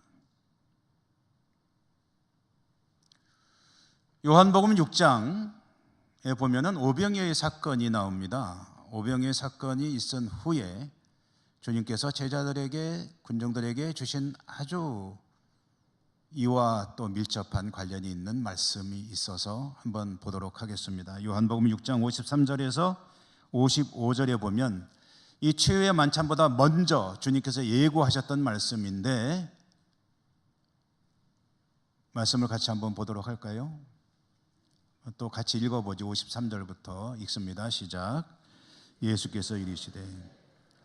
요한복음 6장에 보면은 오병이어의 사건이 나옵니다. 오병이어의 사건이 있은 후에 주님께서 제자들에게, 군중들에게 주신 아주 이와 또 밀접한 관련이 있는 말씀이 있어서 한번 보도록 하겠습니다. 요한복음 6장 53절에서 55절에 보면 이 최후의 만찬보다 먼저 주님께서 예고하셨던 말씀인데, 말씀을 같이 한번 보도록 할까요? 또 같이 읽어보죠. 53절부터 읽습니다. 시작. 예수께서 이르시되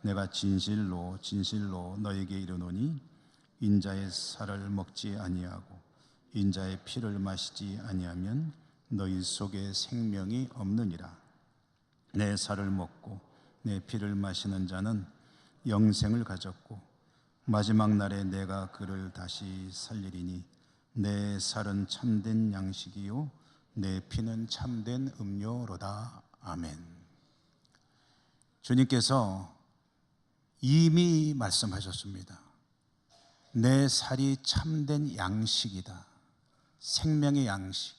내가 진실로 진실로 너에게 이르노니 인자의 살을 먹지 아니하고 인자의 피를 마시지 아니하면 너희 속에 생명이 없느니라. 내 살을 먹고 내 피를 마시는 자는 영생을 가졌고 마지막 날에 내가 그를 다시 살리리니 내 살은 참된 양식이요 내 피는 참된 음료로다. 아멘. 주님께서 이미 말씀하셨습니다. 내 살이 참된 양식이다. 생명의 양식.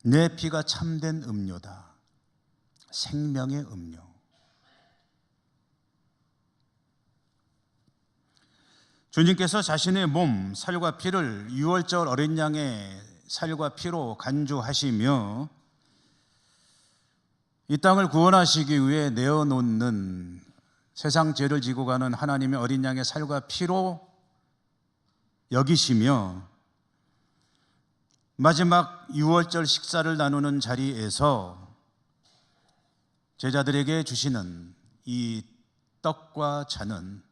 내 피가 참된 음료다. 생명의 음료. 주님께서 자신의 몸, 살과 피를 유월절 어린 양의 살과 피로 간주하시며 이 땅을 구원하시기 위해 내어놓는 세상 죄를 지고 가는 하나님의 어린 양의 살과 피로 여기시며 마지막 유월절 식사를 나누는 자리에서 제자들에게 주시는 이 떡과 잔은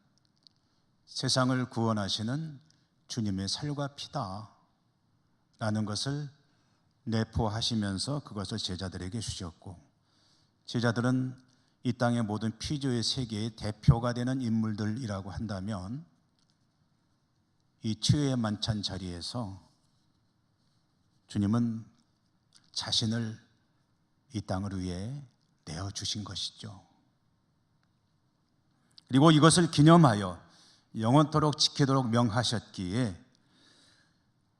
세상을 구원하시는 주님의 살과 피다 라는 것을 내포하시면서 그것을 제자들에게 주셨고, 제자들은 이 땅의 모든 피조의 세계의 대표가 되는 인물들이라고 한다면 이 최후의 만찬 자리에서 주님은 자신을 이 땅을 위해 내어주신 것이죠. 그리고 이것을 기념하여 영원토록 지키도록 명하셨기에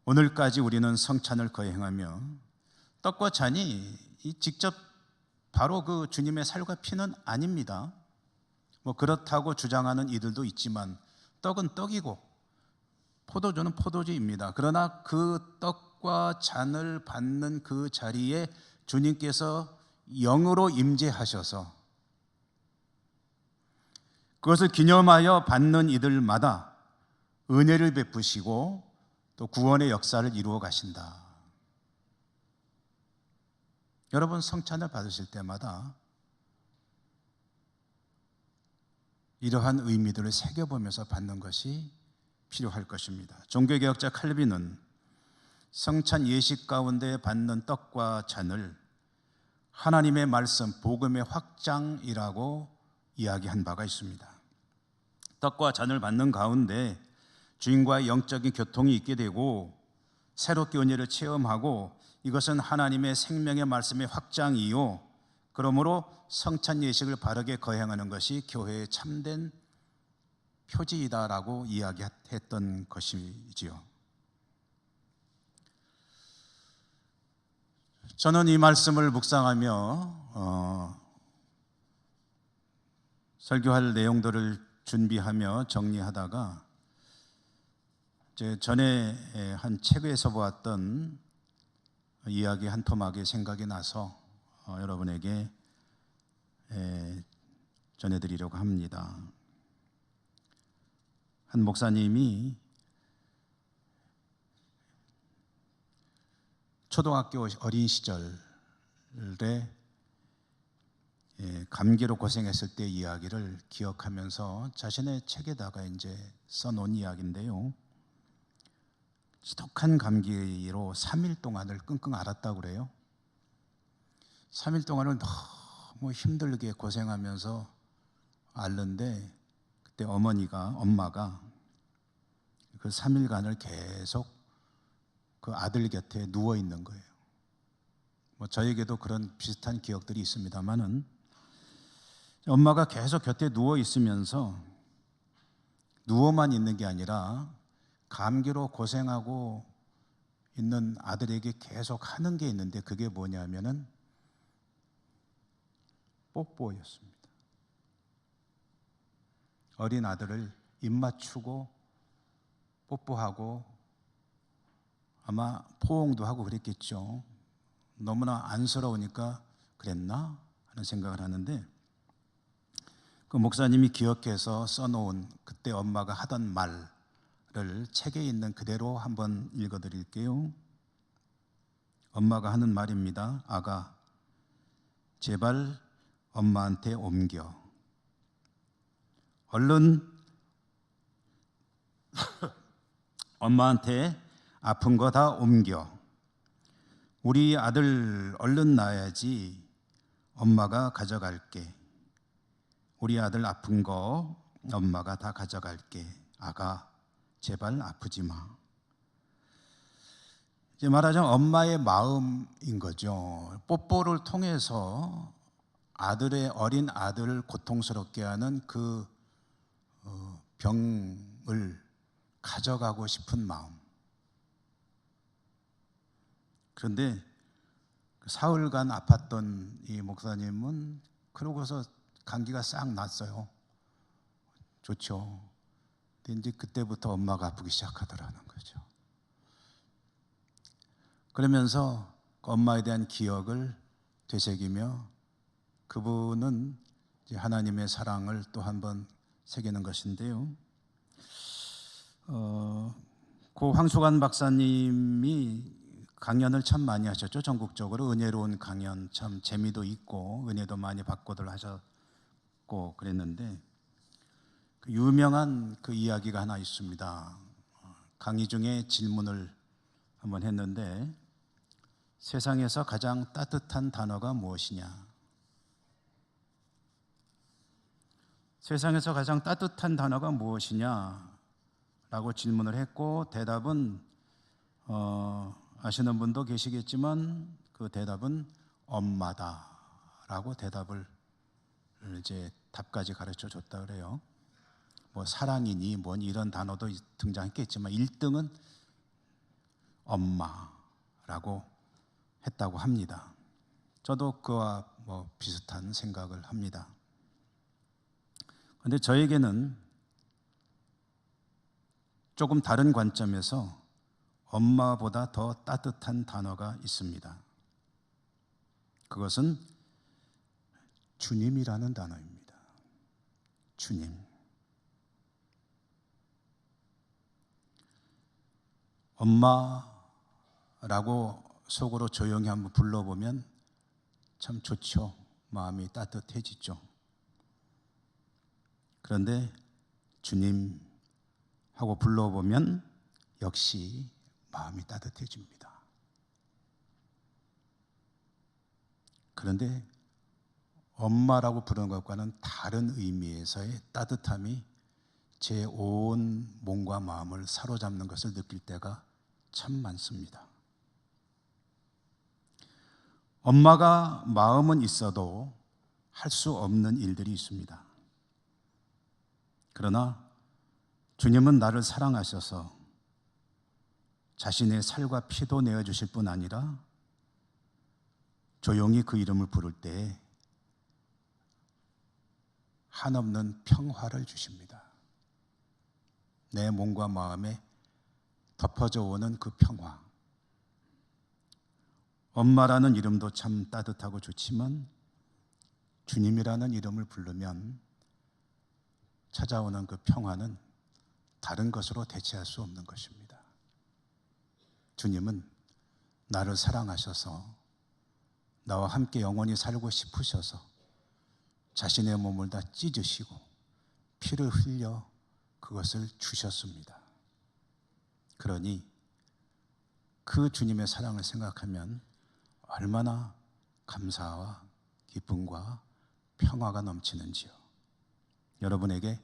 오늘까지 우리는 성찬을 거행하며 떡과 잔이 직접 바로 그 주님의 살과 피는 아닙니다. 그렇다고 주장하는 이들도 있지만 떡은 떡이고 포도주는 포도주입니다. 그러나 그 떡과 잔을 받는 그 자리에 주님께서 영으로 임재하셔서 그것을 기념하여 받는 이들마다 은혜를 베푸시고 또 구원의 역사를 이루어 가신다. 여러분, 성찬을 받으실 때마다 이러한 의미들을 새겨보면서 받는 것이 필요할 것입니다. 종교개혁자 칼빈은 성찬 예식 가운데 받는 떡과 잔을 하나님의 말씀, 복음의 확장이라고 이야기한 바가 있습니다. 떡과 잔을 받는 가운데 주인과의 영적인 교통이 있게 되고 새롭게 은혜를 체험하고 이것은 하나님의 생명의 말씀의 확장이요, 그러므로 성찬 예식을 바르게 거행하는 것이 교회의 참된 표지이다라고 이야기했던 것이지요. 저는 이 말씀을 묵상하며 설교할 내용들을 준비하며 정리하다가 전에 한 책에서 보았던 이야기 한 토막이 생각이 나서 여러분에게 전해드리려고 합니다. 한 목사님이 초등학교 어린 시절에 감기로 고생했을 때 이야기를 기억하면서 자신의 책에다가 이제 써놓은 이야기인데요. 지독한 감기로 3일 동안을 끙끙 앓았다고 그래요. 3일 동안을 너무 힘들게 고생하면서 앓는데 그때 엄마가 그 3일간을 계속 그 아들 곁에 누워 있는 거예요. 저에게도 그런 비슷한 기억들이 있습니다만은 엄마가 계속 곁에 누워 있으면서 누워만 있는 게 아니라 감기로 고생하고 있는 아들에게 계속 하는 게 있는데 그게 뭐냐면은 뽀뽀였습니다. 어린 아들을 입 맞추고 뽀뽀하고 아마 포옹도 하고 그랬겠죠. 너무나 안쓰러우니까 그랬나 하는 생각을 하는데 그 목사님이 기억해서 써놓은 그때 엄마가 하던 말을 책에 있는 그대로 한번 읽어드릴게요. 엄마가 하는 말입니다. 아가, 제발 엄마한테 옮겨. 얼른 엄마한테 아픈 거 다 옮겨. 우리 아들 얼른 낳아야지. 엄마가 가져갈게. 우리 아들 아픈 거 엄마가 다 가져갈게. 아가, 제발 아프지 마. 이제 말하자면 엄마의 마음인 거죠. 뽀뽀를 통해서 어린 아들을 고통스럽게 하는 그 병을 가져가고 싶은 마음. 그런데 사흘간 아팠던 이 목사님은 그러고서 감기가 싹 났어요. 좋죠. 근데 이제 그때부터 엄마가 아프기 시작하더라는 거죠. 그러면서 엄마에 대한 기억을 되새기며 그분은 이제 하나님의 사랑을 또 한번 새기는 것인데요. 고 황수관 박사님이 강연을 참 많이 하셨죠. 전국적으로 은혜로운 강연, 참 재미도 있고 은혜도 많이 받고들 하셨고 그랬는데 그 유명한 그 이야기가 하나 있습니다. 강의 중에 질문을 한번 했는데 세상에서 가장 따뜻한 단어가 무엇이냐? 세상에서 가장 따뜻한 단어가 무엇이냐? 라고 질문을 했고 대답은 아시는 분도 계시겠지만 그 대답은 엄마다라고 대답을 이제 답까지 가르쳐 줬다 그래요. 뭐 사랑이니 뭐니 이런 단어도 등장했겠지만 1등은 엄마라고 했다고 합니다. 저도 그와 뭐 비슷한 생각을 합니다. 그런데 저에게는 조금 다른 관점에서 엄마보다 더 따뜻한 단어가 있습니다. 그것은 주님이라는 단어입니다. 주님. 엄마라고 속으로 조용히 한번 불러보면 참 좋죠. 마음이 따뜻해지죠. 그런데 주님 하고 불러보면 역시 마음이 따뜻해집니다. 그런데 엄마라고 부르는 것과는 다른 의미에서의 따뜻함이 제 온 몸과 마음을 사로잡는 것을 느낄 때가 참 많습니다. 엄마가 마음은 있어도 할 수 없는 일들이 있습니다. 그러나 주님은 나를 사랑하셔서 자신의 살과 피도 내어주실 뿐 아니라 조용히 그 이름을 부를 때 한없는 평화를 주십니다. 내 몸과 마음에 덮어져 오는 그 평화. 엄마라는 이름도 참 따뜻하고 좋지만 주님이라는 이름을 부르면 찾아오는 그 평화는 다른 것으로 대체할 수 없는 것입니다. 주님은 나를 사랑하셔서 나와 함께 영원히 살고 싶으셔서 자신의 몸을 다 찢으시고 피를 흘려 그것을 주셨습니다. 그러니 그 주님의 사랑을 생각하면 얼마나 감사와 기쁨과 평화가 넘치는지요. 여러분에게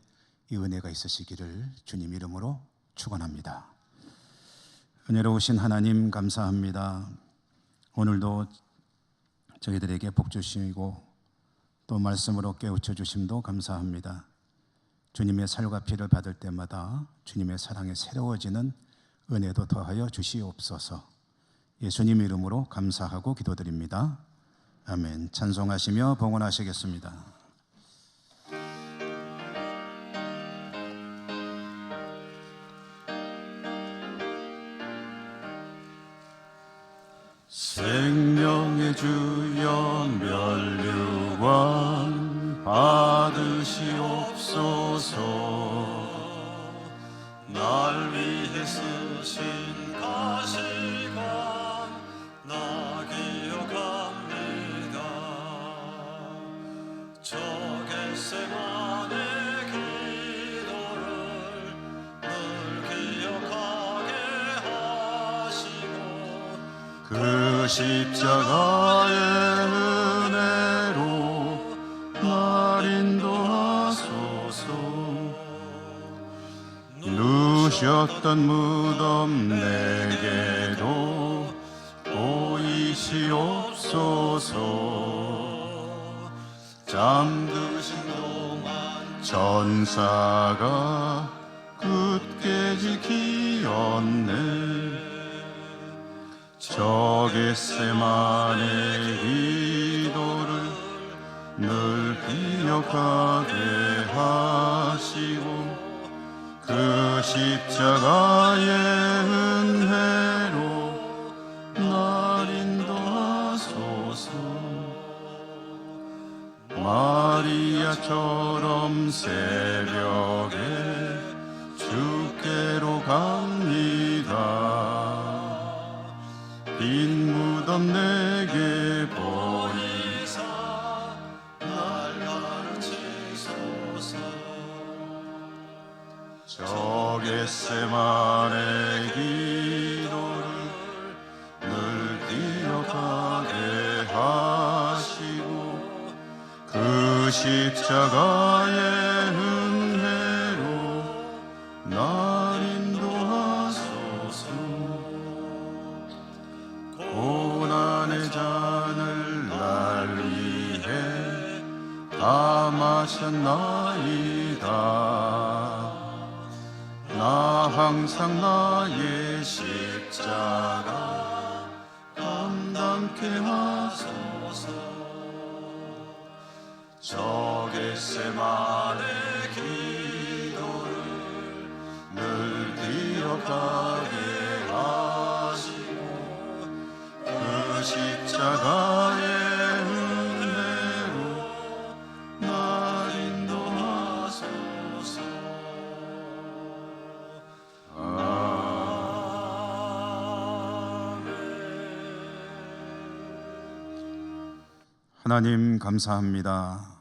이 은혜가 있으시기를 주님 이름으로 축원합니다. 은혜로우신 하나님 감사합니다. 오늘도 저희들에게 복 주시고 또 말씀으로 깨우쳐 주심도 감사합니다. 주님의 살과 피를 받을 때마다 주님의 사랑이 새로워지는 은혜도 더하여 주시옵소서. 예수님 이름으로 감사하고 기도드립니다. 아멘. 찬송하시며 봉헌하시겠습니다. 생명의 주여 면류관 받으시옵소서. 날 위해 쓰신 가시관 나 기억합니다. 저 겟세마네 기도를 늘 기억하게 하시고 그 십자가의 은혜로 날 인도하소서. 누셨던 무덤 내게도 보이시옵소서. 잠드신 동안 전사가 굳게 지키었네. 저 겟세마네 기도를 늘 기억하게 하시고 그 십자가의 은혜로 날 인도하소서. 마리아처럼 새벽에 주께로 갑니다. 빈 무덤 내게 보이사 날 가르치소서. 저 겟세마네 기도를 늘 기억하게 하시고 그 십자가의 은혜로 날 인도하소서. 고난의 잔을 날 위해 다 마셨나이다. 나 항상 나의 십자가 감당케 하소서. 저 겟세마네 기도를 늘 기억하게 하시고 그 십자가의 은혜로 날 인도하소서. 하나님 감사합니다.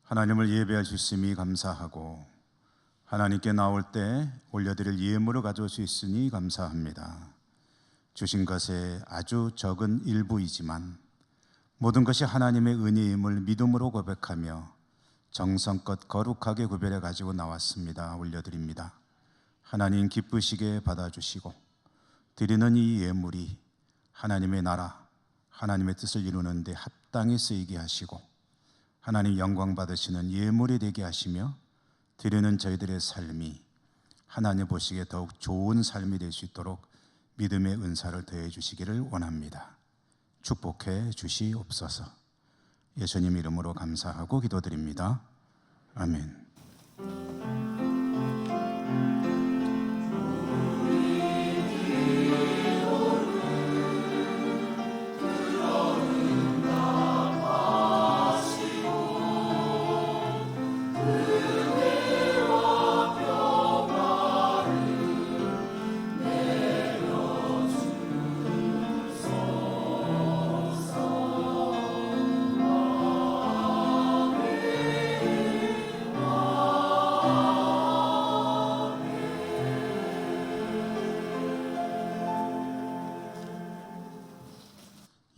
하나님을 예배할 수 있음이 감사하고 하나님께 나올 때 올려드릴 예물을 가져올 수 있으니 감사합니다. 주신 것에 아주 적은 일부이지만 모든 것이 하나님의 은혜임을 믿음으로 고백하며 정성껏 거룩하게 구별해 가지고 나왔습니다. 올려드립니다. 하나님 기쁘시게 받아주시고 드리는 이 예물이 하나님의 나라 하나님의 뜻을 이루는 데 합당히 쓰이게 하시고 하나님 영광 받으시는 예물이 되게 하시며 드리는 저희들의 삶이 하나님 보시기에 더욱 좋은 삶이 될 수 있도록 믿음의 은사를 더해 주시기를 원합니다. 축복해 주시옵소서. 예수님 이름으로 감사하고 기도드립니다. 아멘.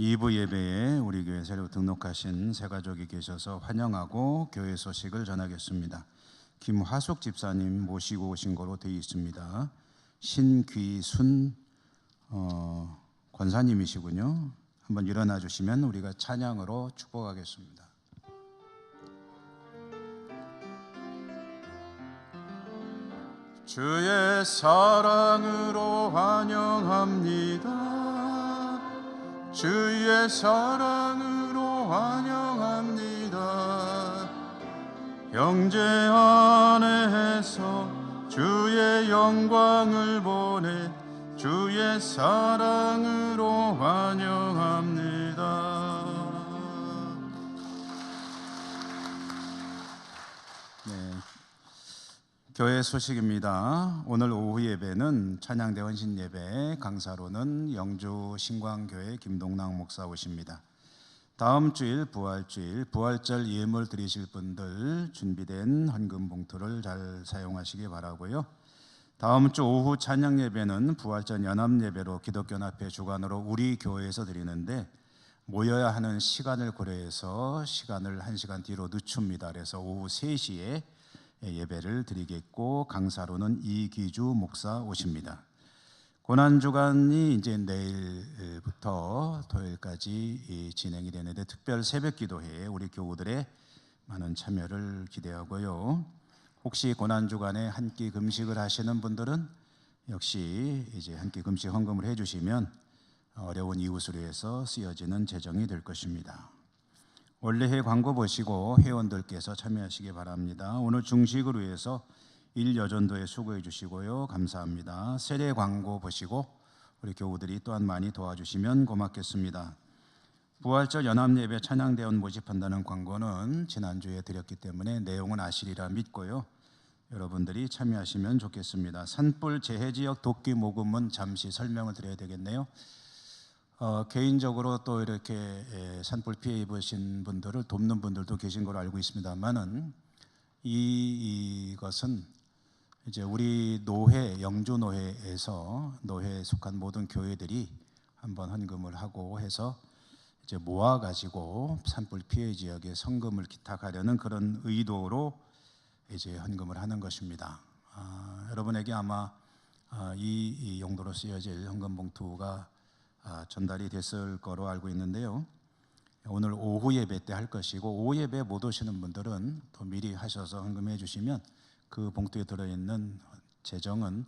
이부 예배에 우리 교회 새로 등록하신 새 가족이 계셔서 환영하고 교회 소식을 전하겠습니다. 김화숙 집사님 모시고 오신 거로 되어 있습니다. 신귀순 권사님이시군요. 한번 일어나 주시면 우리가 찬양으로 축복하겠습니다. 주의 사랑으로 환영합니다. 주의 사랑으로 환영합니다. 형제 안에서 주의 영광을 보내 주의 사랑으로 환영합니다. 네, 교회 소식입니다. 오늘 오후 예배는 찬양대 헌신 예배, 강사로는 영주 신광교회 김동랑 목사 오십니다. 다음 주일 부활주일, 부활절 예물 드리실 분들 준비된 헌금 봉투를 잘 사용하시기 바라고요. 다음 주 오후 찬양 예배는 부활절 연합 예배로 기독교연합회 주관으로 우리 교회에서 드리는데 모여야 하는 시간을 고려해서 시간을 1시간 뒤로 늦춥니다. 그래서 오후 3시에 예배를 드리겠고 강사로는 이기주 목사 오십니다. 고난주간이 이제 내일부터 토요일까지 진행이 되는데 특별 새벽기도회에 우리 교우들의 많은 참여를 기대하고요. 혹시 고난주간에 한 끼 금식을 하시는 분들은 역시 이제 한 끼 금식 헌금을 해주시면 어려운 이웃을 위해서 쓰여지는 재정이 될 것입니다. 원래회 광고 보시고 회원들께서 참여하시기 바랍니다. 오늘 중식을 위해서 일여전도에 수고해 주시고요. 감사합니다. 세례 광고 보시고 우리 교우들이 또한 많이 도와주시면 고맙겠습니다. 부활절 연합예배 찬양대원 모집한다는 광고는 지난주에 드렸기 때문에 내용은 아시리라 믿고요. 여러분들이 참여하시면 좋겠습니다. 산불 재해지역 돕기 모금은 잠시 설명을 드려야 되겠네요. 개인적으로 또 이렇게 산불 피해 입으신 분들을 돕는 분들도 계신 걸로 알고 있습니다만은 이것은 이제 우리 노회 영주노회에서 노회에 속한 모든 교회들이 한번 헌금을 하고 해서 이제 모아 가지고 산불 피해 지역에 성금을 기탁하려는 그런 의도로 이제 헌금을 하는 것입니다. 여러분에게 아마 이 용도로 쓰여질 헌금 봉투가 전달이 됐을 거로 알고 있는데요. 오늘 오후 예배 때 할 것이고 오후 예배 못 오시는 분들은 또 미리 하셔서 헌금해 주시면 그 봉투에 들어있는 재정은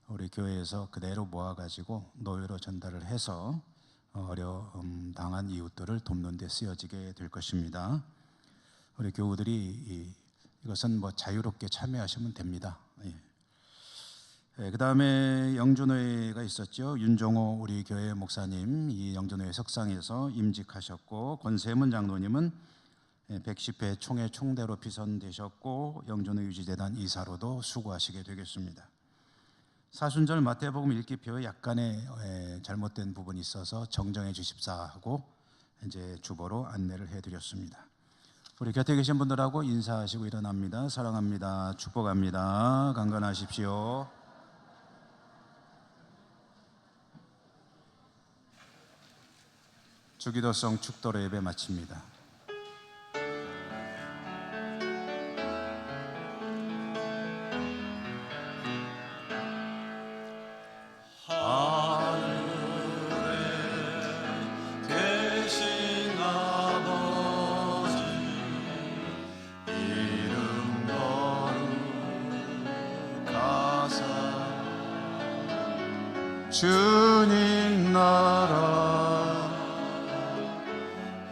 우리 교회에서 그대로 모아가지고 노예로 전달을 해서 어려움 당한 이웃들을 돕는 데 쓰여지게 될 것입니다. 우리 교우들이 이것은 뭐 자유롭게 참여하시면 됩니다. 그 다음에 영주노회가 있었죠. 윤종호 우리 교회 목사님 이 영주노회 석상에서 임직하셨고 권세문 장로님은 110회 총회 총대로 비선되셨고 영주노회 유지재단 이사로도 수고하시게 되겠습니다. 사순절 마태복음 읽기표에 약간의 잘못된 부분이 있어서 정정해 주십사 하고 이제 주보로 안내를 해드렸습니다. 우리 곁에 계신 분들하고 인사하시고 일어납니다. 사랑합니다. 축복합니다. 강건하십시오. 주기도성 축도로 예배 마칩니다. 주님 나라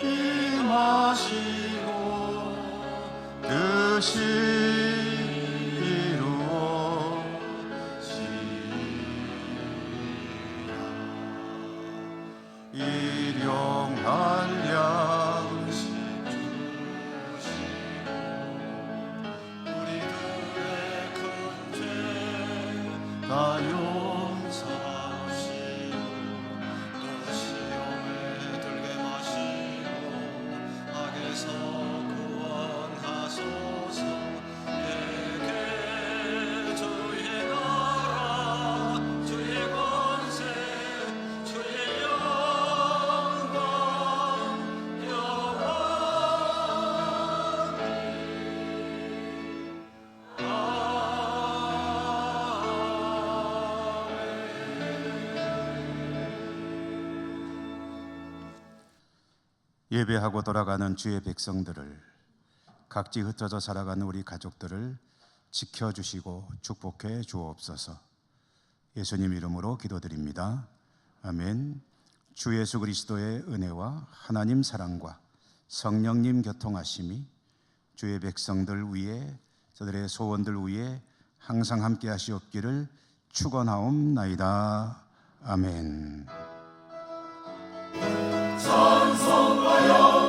임하시고 그 뜻이 이루어지리라. 일용할 양식 주시고 우리들의 큰 죄 다 용서하시고 또 시험에 들게 마시고 악에서 구원하소서. 내게 주의 나라 주의 권세 주의 영광 영원히 예배하고 돌아가는 주의 백성들을, 각지 흩어져 살아가는 우리 가족들을 지켜주시고 축복해 주옵소서. 예수님 이름으로 기도드립니다. 아멘. 주 예수 그리스도의 은혜와 하나님 사랑과 성령님 교통하심이 주의 백성들 위에, 저들의 소원들 위에 항상 함께 하시옵기를 축원하옵나이다. 아멘.
찬송하여